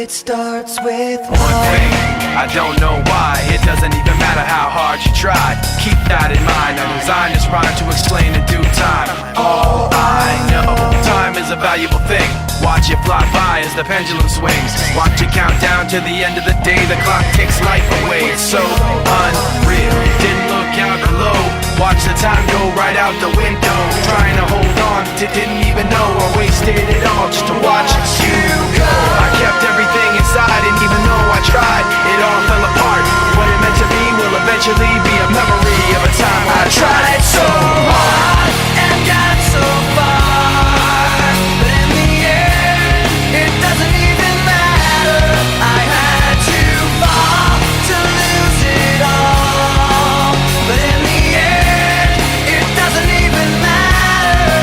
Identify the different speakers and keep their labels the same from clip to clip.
Speaker 1: It starts with
Speaker 2: one thing, I don't know why. It doesn't even matter how hard you try. Keep that in mind, I designed this rhyme to explain in due time. All I know, time is a valuable thing. Watch it fly by as the pendulum swings. Watch it count down to the end of the day. The clock takes life away, it's so unreal. Didn't look out below, watch the time go right out the window. Trying to hold on to didn't even know I wasted it all just to watch you go. I kept everything inside, and even though I tried, it all fell apart. What it meant to be will eventually be a memory of a time I tried so hard and got so far, but in the end, it doesn't even matter. I had to fall to lose it all, but in the end, it doesn't even matter.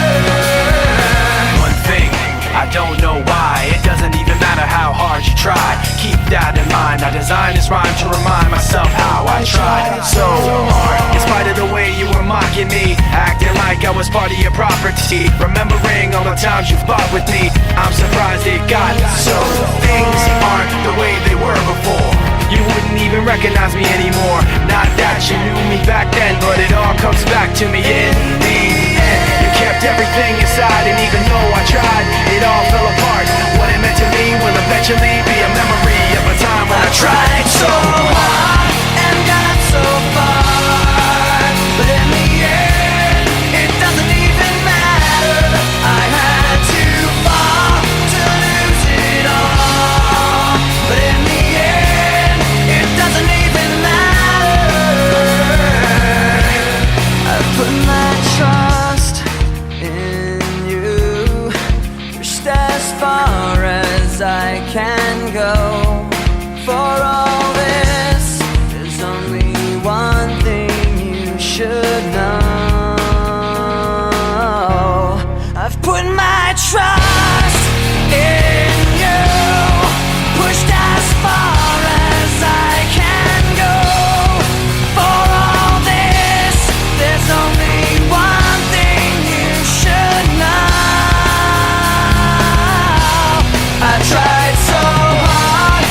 Speaker 2: One thing, I don't know why. It doesn't even matter how hard you try. Keep that in mind, I designed this rhyme to remind myself how I tried so hard. In spite of the way you were mocking me, acting like I was part of your property, remembering all the times you fought with me, I'm surprised it got so. Things aren't the way they were before. You wouldn't even recognize me anymore. Not that you knew me back then, but it all comes back to me in the end. You kept everything inside, and even though I tried, it all fell apart. What it meant to me will eventually be a memory of a time when I tried so hard and got so far, but in the end, it doesn't even matter. I had to fall to lose it all, but in the end, it doesn't even matter. I put my trust in you, pushed as far as I can go. For all this, there's only one thing you should know. I've put my trust in you, pushed as far as I can go. For all this, there's only one thing you should know. I tried so hard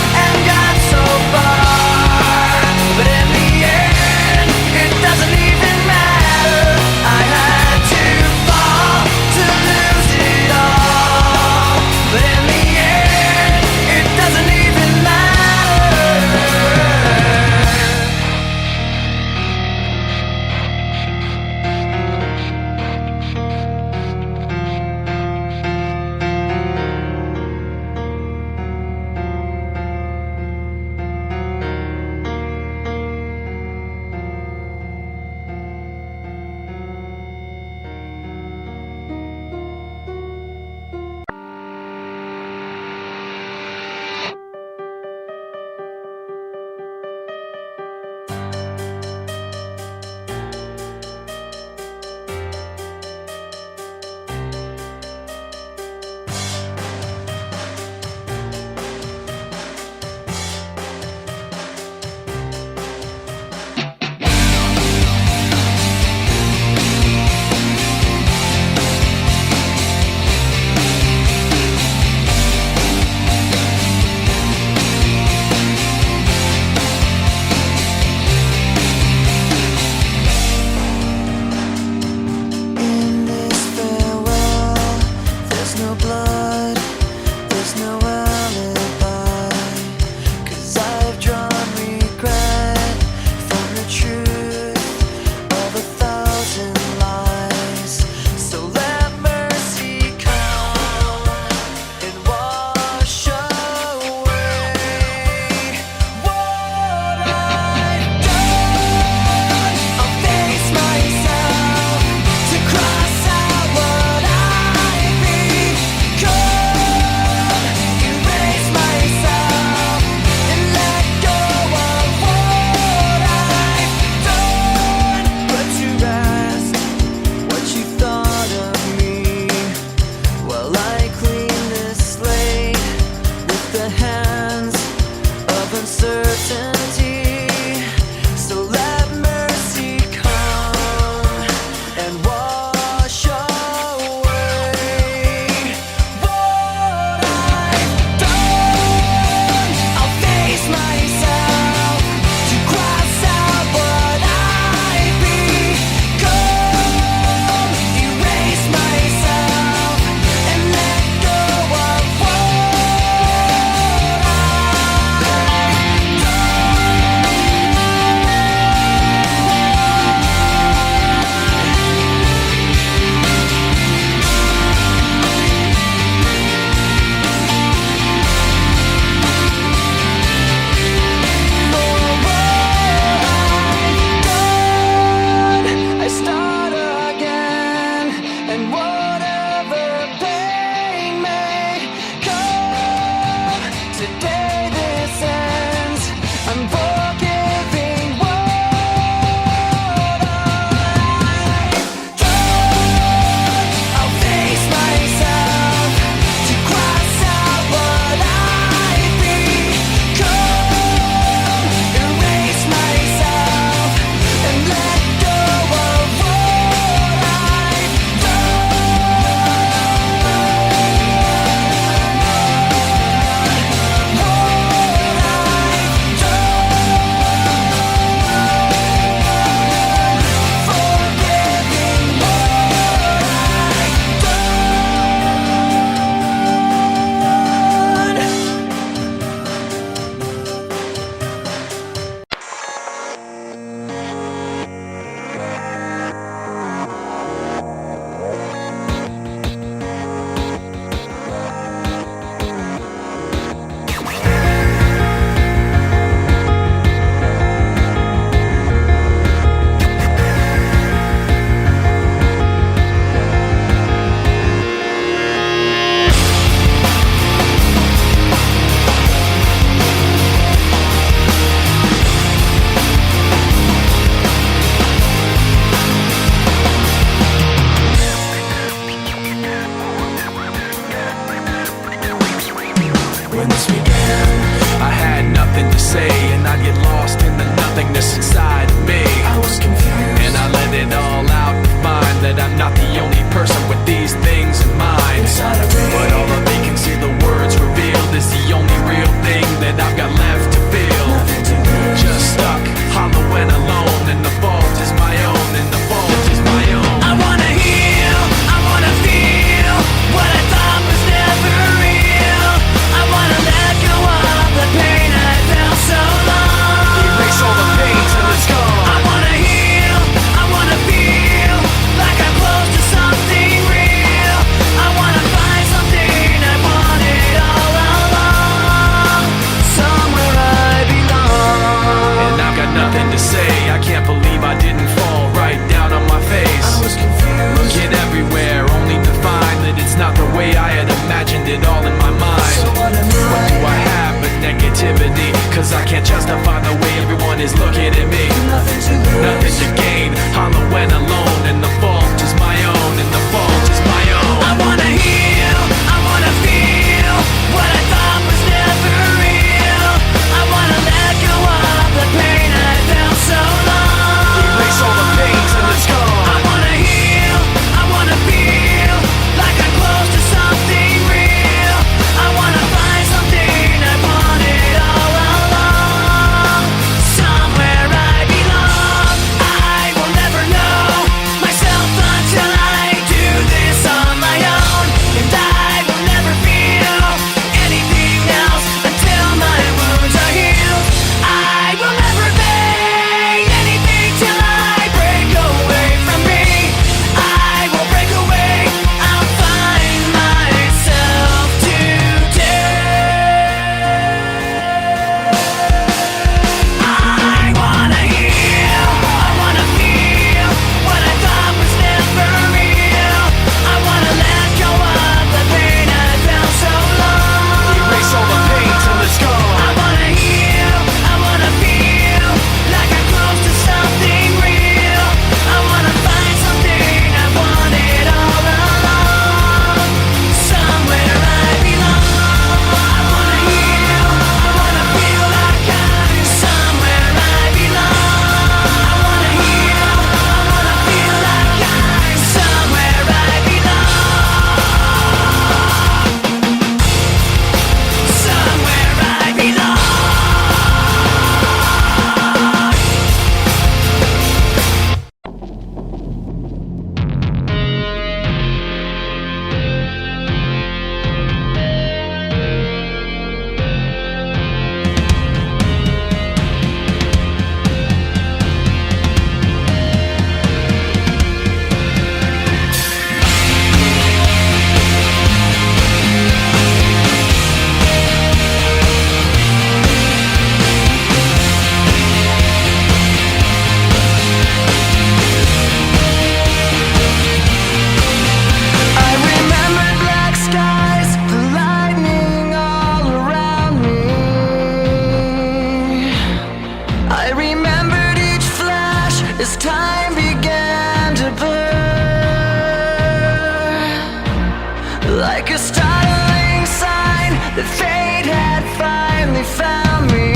Speaker 1: like a startling sign that fate had finally found me.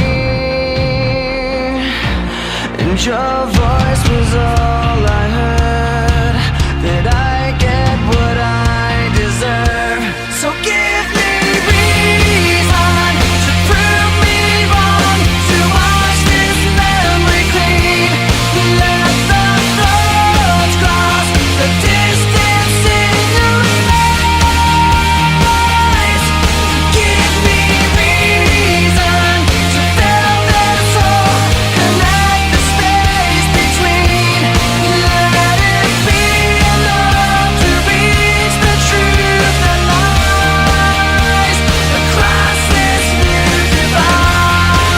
Speaker 1: And your voice was all I heard, that I get what I deserve. So give me reason to prove me wrong, to wash this memory clean. Let the thoughts cross the distance in your eyes. Give me reason to fill this hole, connect the space between. Let it be enough to reach the truth that lies across this new divide.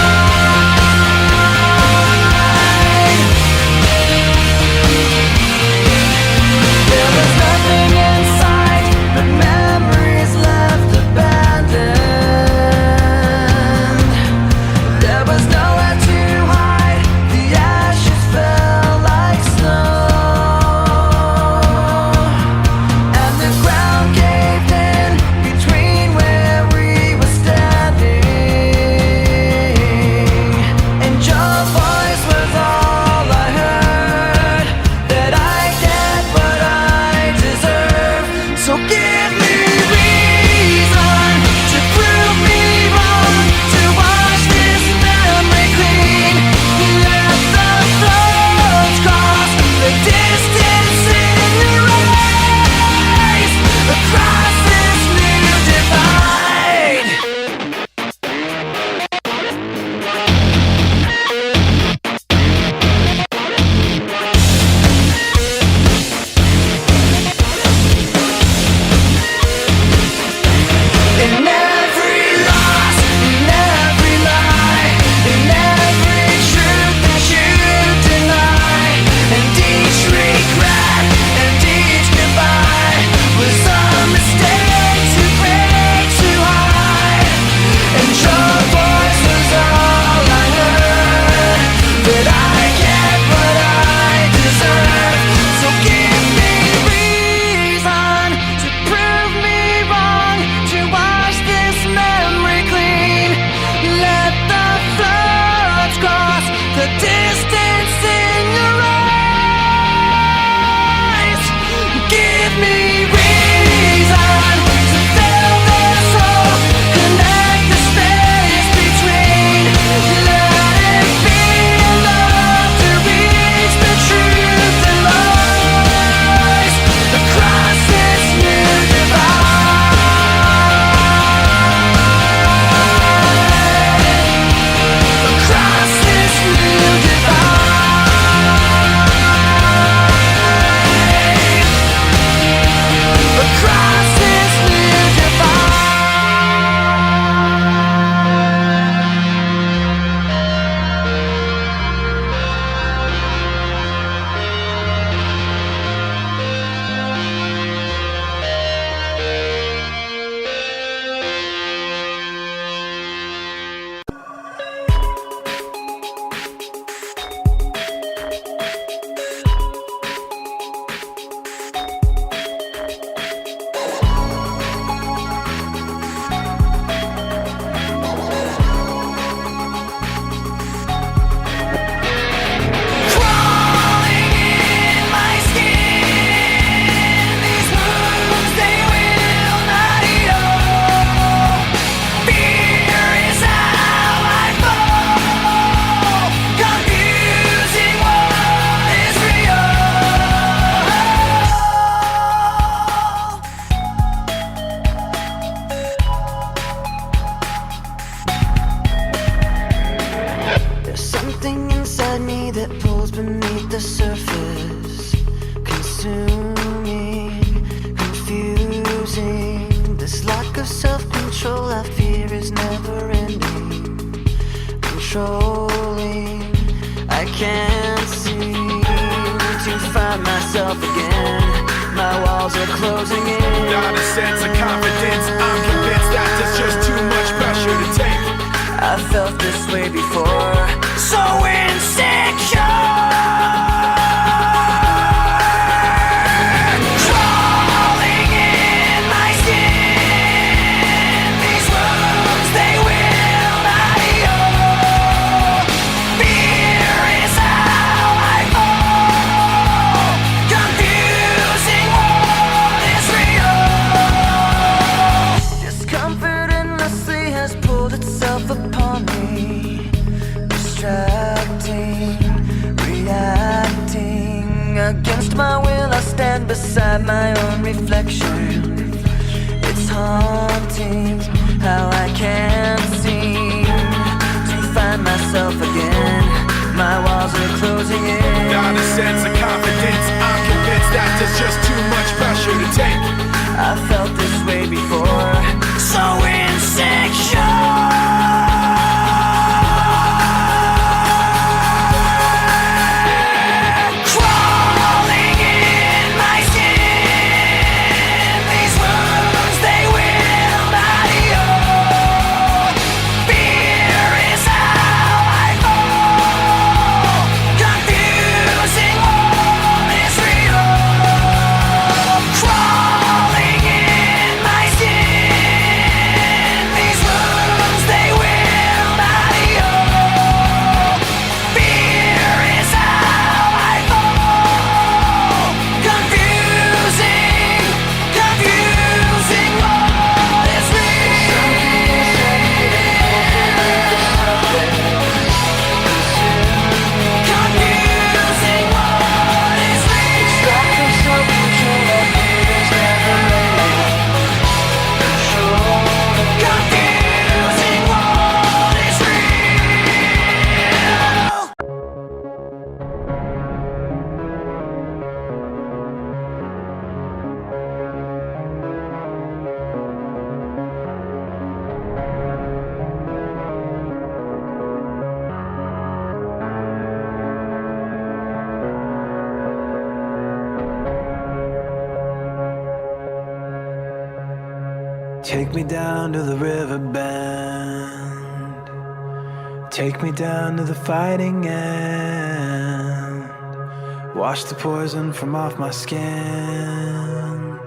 Speaker 1: There was nothing in sight but memories left abandoned. There was nowhere to hide, the ashes fell like snow, and the ground caved in between where we were standing. And your voice was all I heard, that I get what I deserve. So give me reason to prove me wrong, to wash this memory clean. Let the thoughts cross the distance in your eyes across this new divide. In every loss, in every lie, in every truth that you deny, and each regret and each goodbye was a mistake to break too high. And your voice was all I heard, that I get what I deserve. So give me reason to prove me wrong, to wash this memory clean. Let the floods cross the distance in your eyes. Give me reason to fill this hole, connect the space between. Let it be enough to reach the truth that lies across this new divide. Across this new divide. Across this new divide. Crawling in my skin, these wounds they will not heal. Fear is how I fall, confusing what is real. There's something inside me that pulls beneath the surface, consuming, confusing. This lack of self-control I fear is never ending, controlling. I can't seem to find myself again. My walls are closing in.
Speaker 2: Not a sense of confidence, I'm convinced that there's just too much pressure to take.
Speaker 1: I felt this way before, so insecure. Crawling in my skin. reflection. It's haunting how I can't seem to find myself again. My walls are closing in.
Speaker 2: Not a sense of confidence, I'm convinced that there's just too much pressure to take.
Speaker 1: I felt this way before, so insecure.
Speaker 2: Take me down to the river bend. Take me down to the fighting end. Wash the poison from off my skin.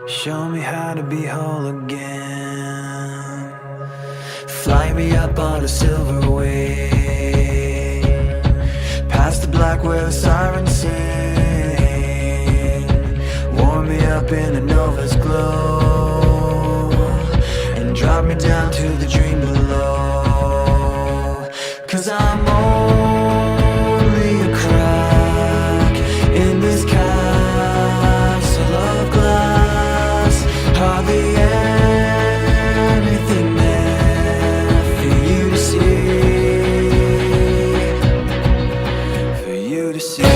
Speaker 2: Show me how to be whole again. Fly me up on a silver wing, past the black where the sirens sing. Warm me up in a nova's glow, drop me down to the dream below. 'Cause I'm only a crack in this castle of glass. Hardly anything there for you to see, for you to see.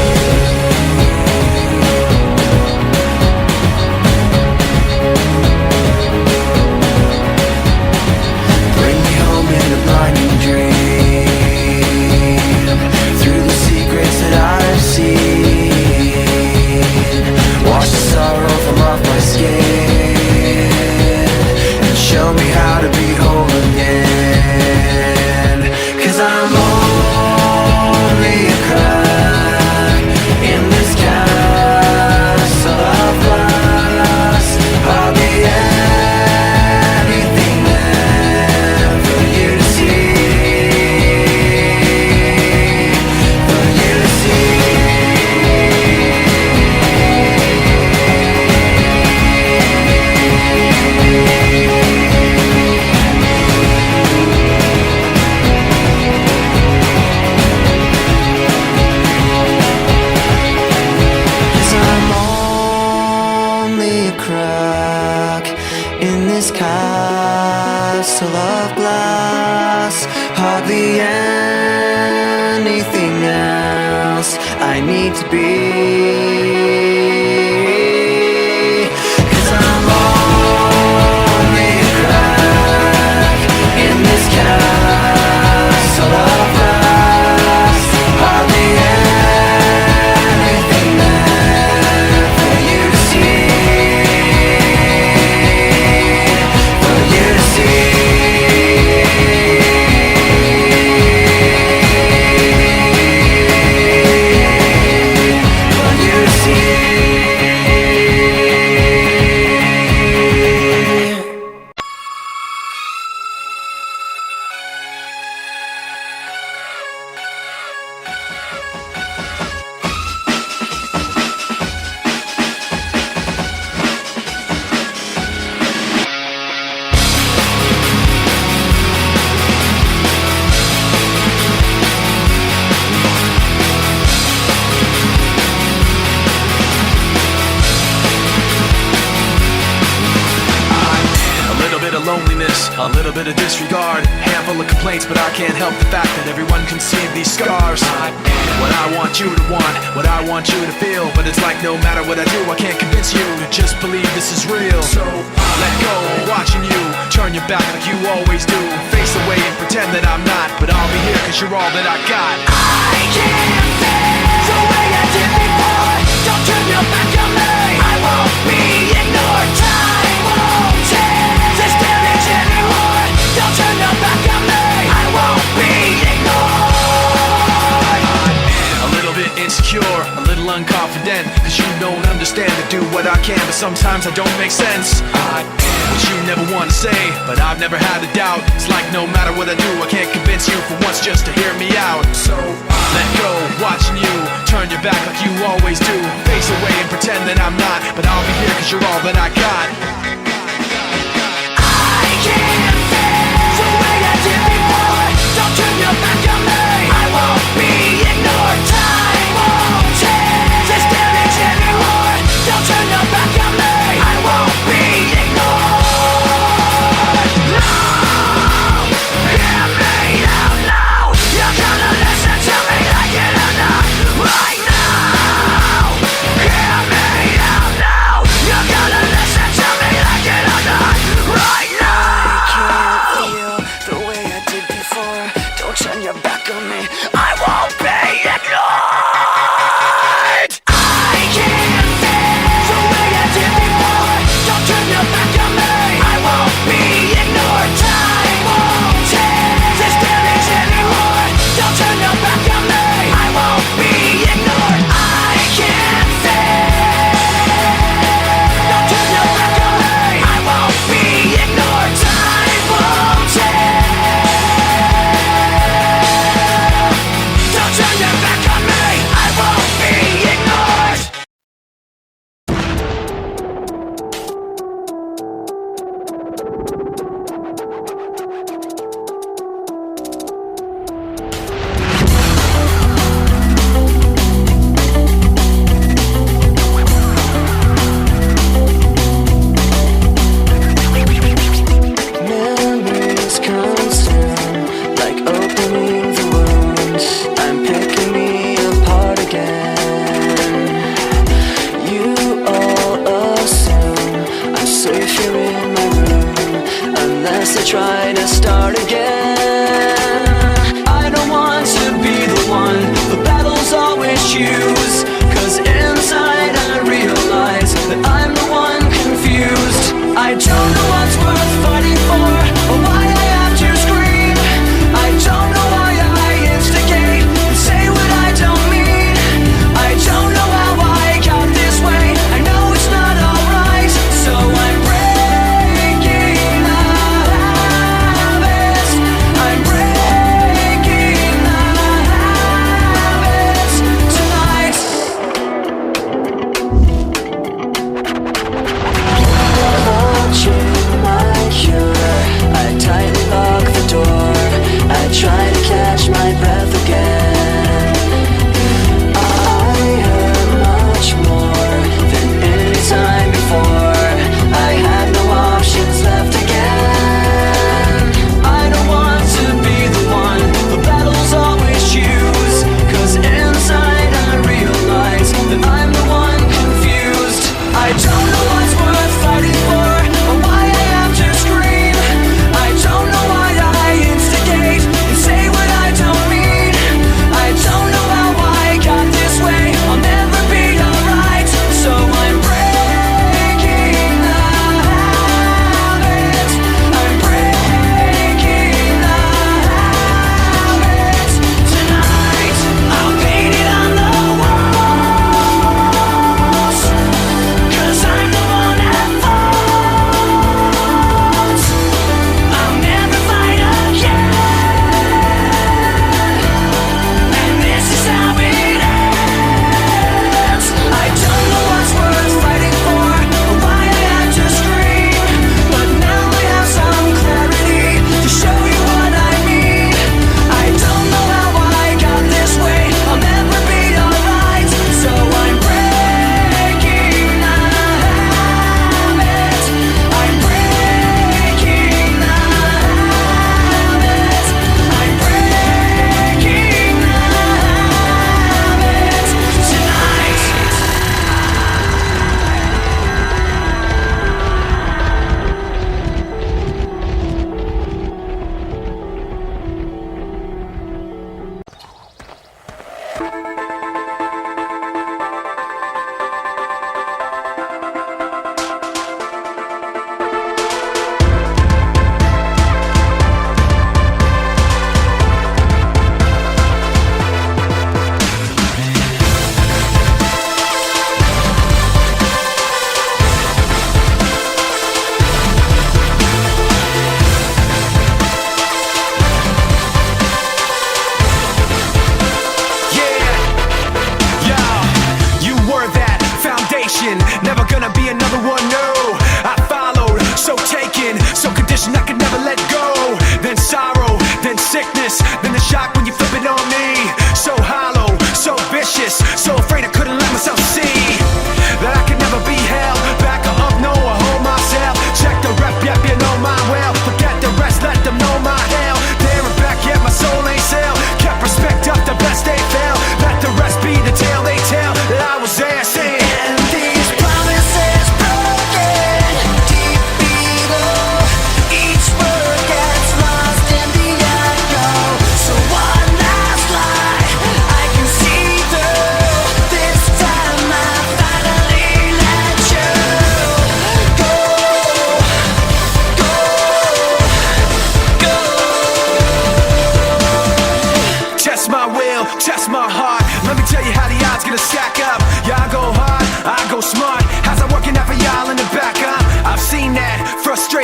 Speaker 2: Castle of glass, hardly anything else I need to be. 'Cause I'm only a crack in this castle of glass, hardly anything there for you to see. See loneliness, a little bit of disregard, handful of complaints, but I can't help the fact that everyone can see these scars. What I want you to want, what I want you to feel, but it's like no matter what I do, I can't convince you to just believe this is real. So let go, watching you turn your back like you always do, face away and pretend that I'm not, but I'll be here cause you're all that I got.
Speaker 1: I can't feel the way I did before. Don't turn your back on me. I won't be ignored. Time won't take this damage anymore. Don't turn your back on me. I won't be ignored.
Speaker 2: A little bit insecure, a little unconfident, cause you don't understand to do what I can, but sometimes I don't make sense. What you never want to say, but I've never had a doubt. It's like no matter what I do, I can't convince you for once just to hear me out. So let go, watching you turn your back like you always do, face away and pretend that I'm not, but I'll be here cause you're all that I got.
Speaker 1: I can't feel the way I did before. Don't turn your back on me. I won't be ignored. Time won't take this damage anymore. Don't turn your back on me. I won't be ignored. No, hear me out now. You're gonna listen to me like it or not. Right now, hear me out now. You're gonna listen to me like it or not. Right now. I can't feel the way I did before. Don't turn your back on me. I won't be ignored. I can't feel the way I did before. Don't turn your back on me. I won't be ignored. Time won't take this damage anymore. Don't turn your back on me. I won't be ignored. I can't feel. Don't turn your back on me. I won't be ignored. Time won't take. Don't turn your back on me. I won't be ignored. Memories constant, like opening the wound. I'm picking me apart again. You all assume I'm safe here in my room, unless I try to start again. I don't want to be the one the battles always choose, cause inside I realize that I'm the one confused. I don't know what's worth fighting for, or why I have to scream. I don't know why I instigate and say what I don't mean. I don't know how I got this way. I know it's not alright, so I'm breaking the habits. I'm breaking the habits tonight. Watching my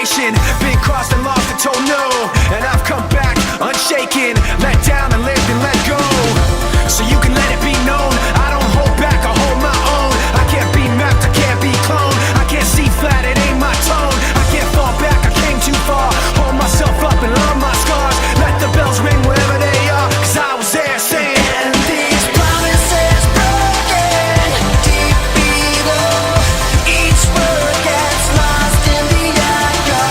Speaker 2: destination. Been crossed and lost and told no, and I've come back unshaken, let down and lived and let go. So you can let it be known, I don't hold back, I hold my own. I can't be mapped, I can't be cloned. I can't see flat, it ain't my tone. I can't fall back, I came too far. Hold myself up and love my scars. Let the bells ring wherever they are, cause I was there saying,
Speaker 1: And these promises broken deep below. Each word gets lost in the echo.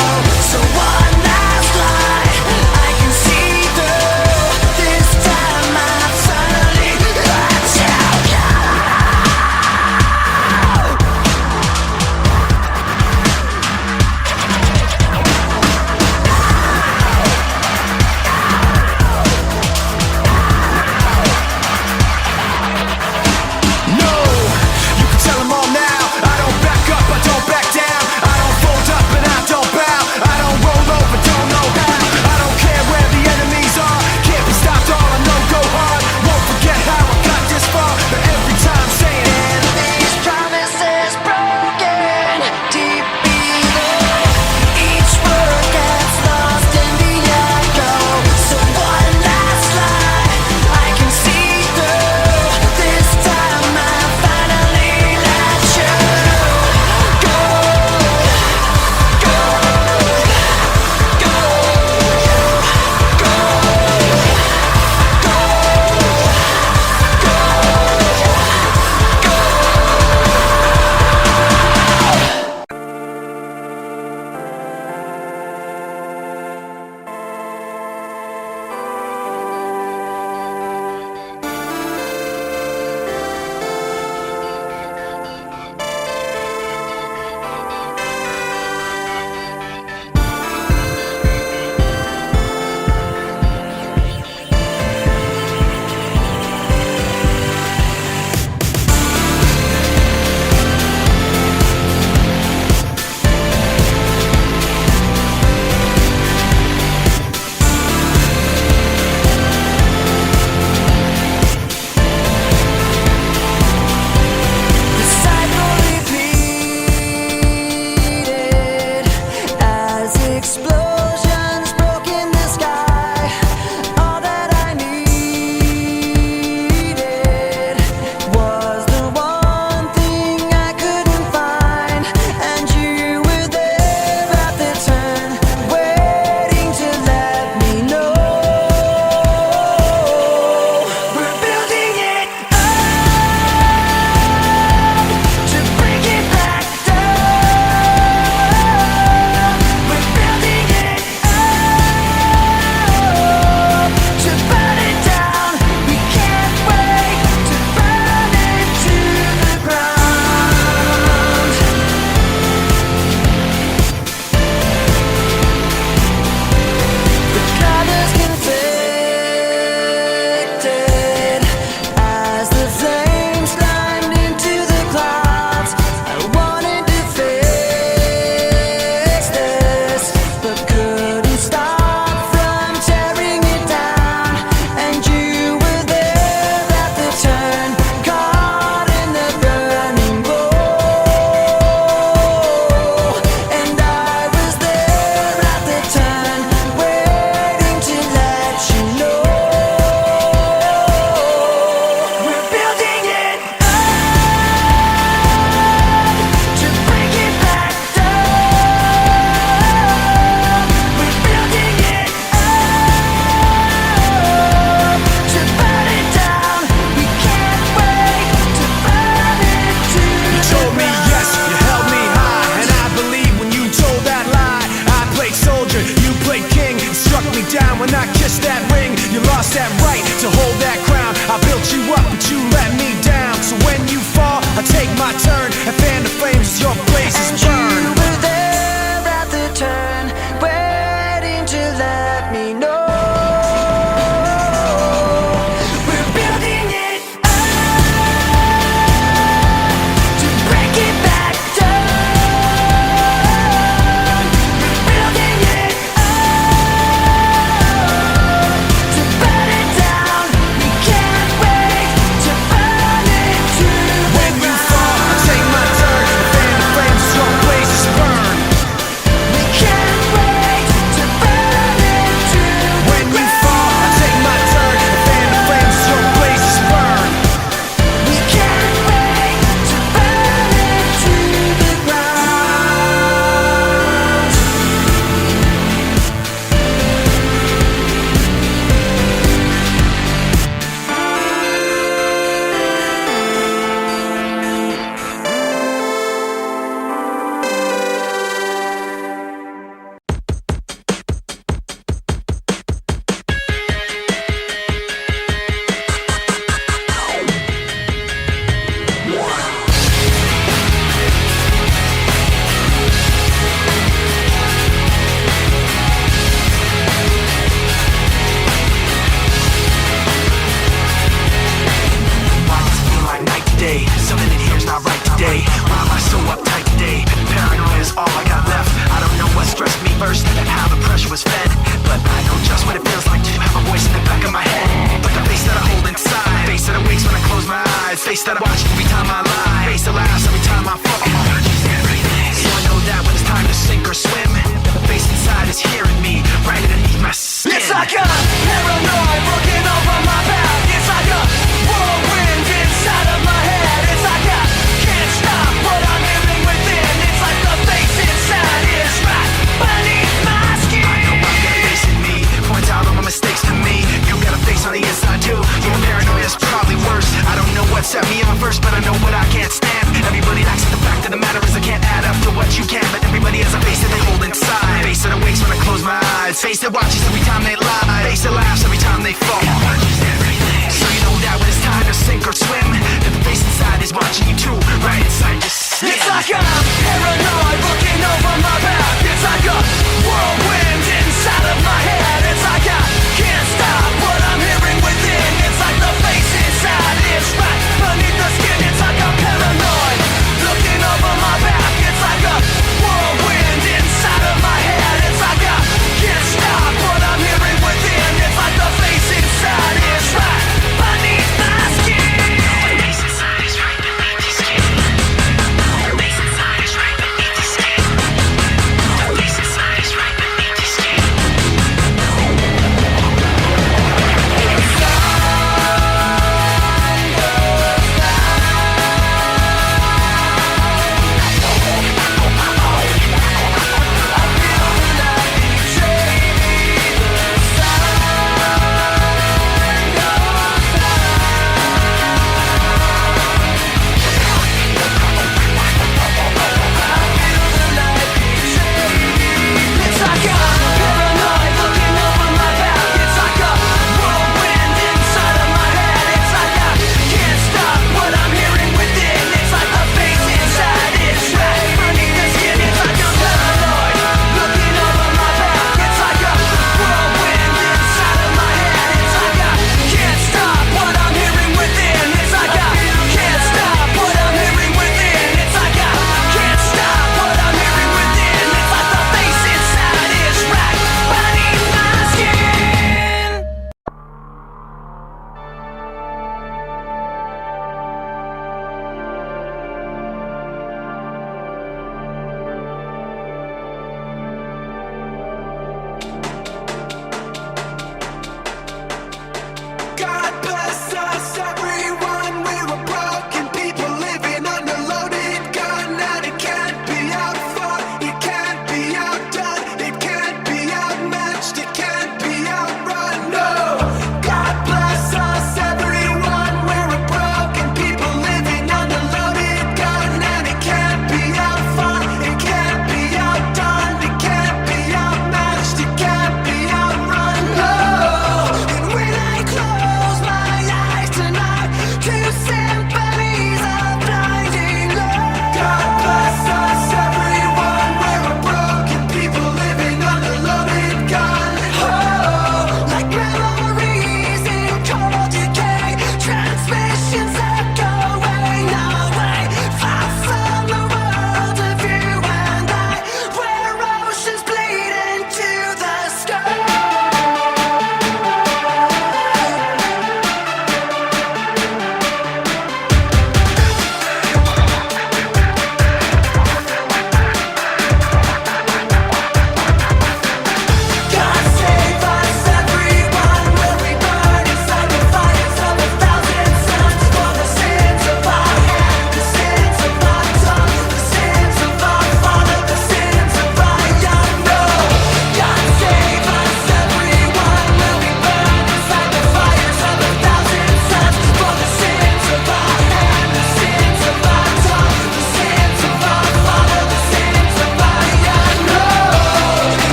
Speaker 1: So one last lie I can see through. This time I've finally
Speaker 2: first how the pressure was fed, but I know just what it feels like to have a voice in the back of my head. But the face that I hold inside, face that awakes when I close my eyes, face that I watch every time I lie, face that laughs every time I fall. So I know that when it's time to sink or swim, the face inside is hearing me right underneath my skin.
Speaker 1: It's like a paranoid looking over my back. It's like a whirlwind inside of my head. It's like I can't stop what I'm hearing within. It's like the face inside is right beneath my skin.
Speaker 2: I know I've got a face in me, points out all my mistakes to me. You got a face on the inside too. Your paranoia is probably worse. I don't know what set me on first, but I know what I can't stand. Everybody acts, the fact of the matter is I can't add up to what you can. But everybody has a face that they hold inside, face that awakes when I close my eyes, face that watches every time they lie, face that laughs every time they fall. So you know that when it's time to sink or swim, that the face inside is watching you too, right inside your skin.
Speaker 1: It's like I'm paranoid looking over my back. It's like a whirlwind inside of my head. It's like I can't stop what I'm hearing within. It's like the face inside is right beneath the skin. It's like I'm paranoid looking over my back. It's like a whirlwind inside of my head. It's like I can't stop what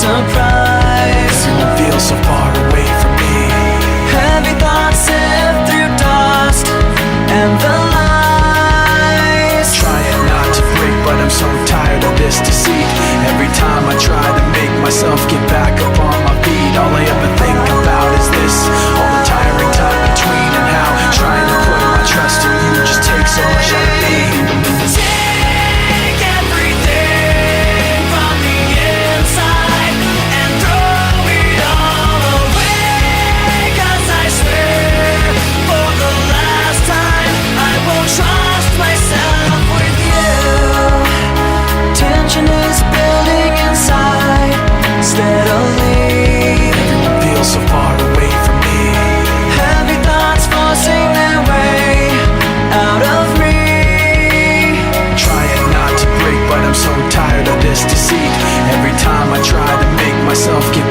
Speaker 1: surprise.
Speaker 2: Everyone feels so far away from me.
Speaker 1: Heavy thoughts sift through dust and the lies.
Speaker 2: Trying not to break, but I'm so tired of this deceit. Every time I try to make myself get back up on my feet, all I ever think about is this, all the tiring time between, and how trying to put my trust in you just takes so much out of me.
Speaker 1: Take everything from the inside and throw it all away, 'cause I swear for the last time I won't trust myself with you. Tension is building inside steadily.
Speaker 2: Everyone feels so far away from me.
Speaker 1: Heavy thoughts forcing their way out of me.
Speaker 2: Trying not to break, but I'm so tired of this deceit. Every time I try to make myself get